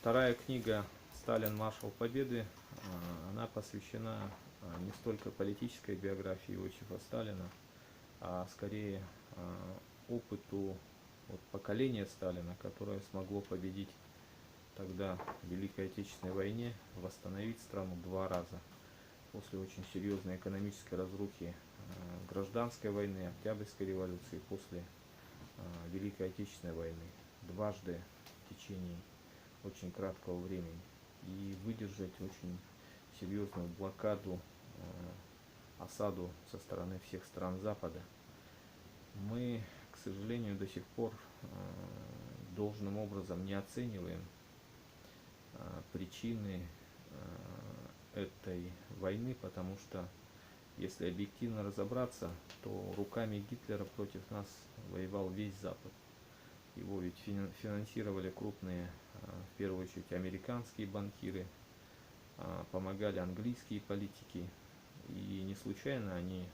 Вторая книга «Сталин. Маршал Победы», она посвящена не столько политической биографии Иосифа Сталина, а скорее опыту вот, поколения Сталина, которое смогло победить тогда в Великой Отечественной войне, восстановить страну два раза. После очень серьезной экономической разрухи гражданской войны, Октябрьской революции, после Великой Отечественной войны, дважды в течение очень краткого времени, и выдержать очень серьезную блокаду, осаду со стороны всех стран Запада. Мы, к сожалению, до сих пор должным образом не оцениваем причины этой войны, потому что, если объективно разобраться, то руками Гитлера против нас воевал весь Запад. Его ведь финансировали крупные, в первую очередь, американские банкиры, помогали английские политики, и не случайно они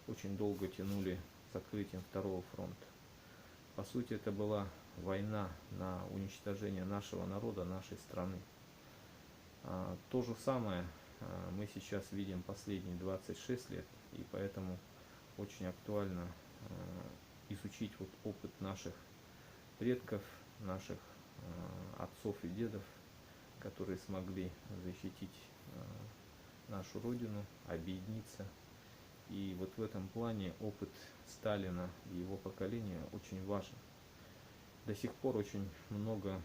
очень долго тянули с открытием Второго фронта. По сути, это была война на уничтожение нашего народа, нашей страны. То же самое мы сейчас видим последние 26 лет, и поэтому очень актуально изучить вот опыт наших предков, наших отцов и дедов, которые смогли защитить нашу родину, объединиться. И вот в этом плане опыт Сталина и его поколения очень важен. До сих пор очень много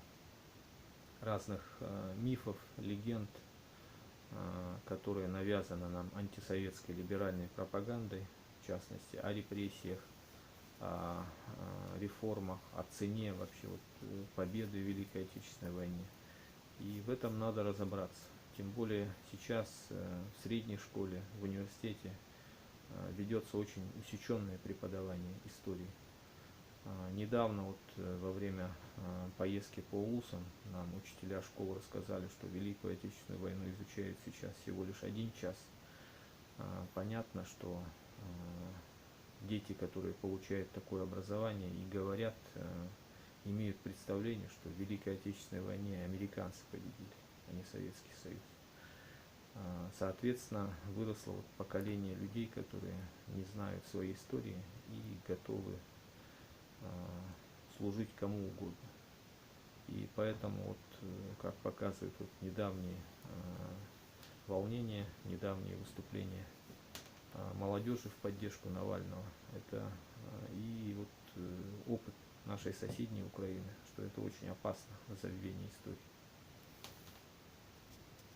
разных мифов, легенд, которые навязаны нам антисоветской либеральной пропагандой, в частности, о репрессиях, о реформах, о цене вообще вот победы в Великой Отечественной войне. И в этом надо разобраться. Тем более сейчас в средней школе, в университете ведется очень усеченное преподавание истории. Недавно вот во время поездки по улусам нам учителя школы рассказали, что Великую Отечественную войну изучают сейчас всего лишь 1 час. Понятно, что дети, которые получают такое образование и говорят, имеют представление, что в Великой Отечественной войне американцы победили, а не Советский Союз. Соответственно, выросло вот поколение людей, которые не знают своей истории и готовы служить кому угодно. И поэтому, вот, как показывают вот недавние волнения, недавние выступления молодежи в поддержку Навального, это и вот опыт нашей соседней Украины, что это очень опасно, забвение истории.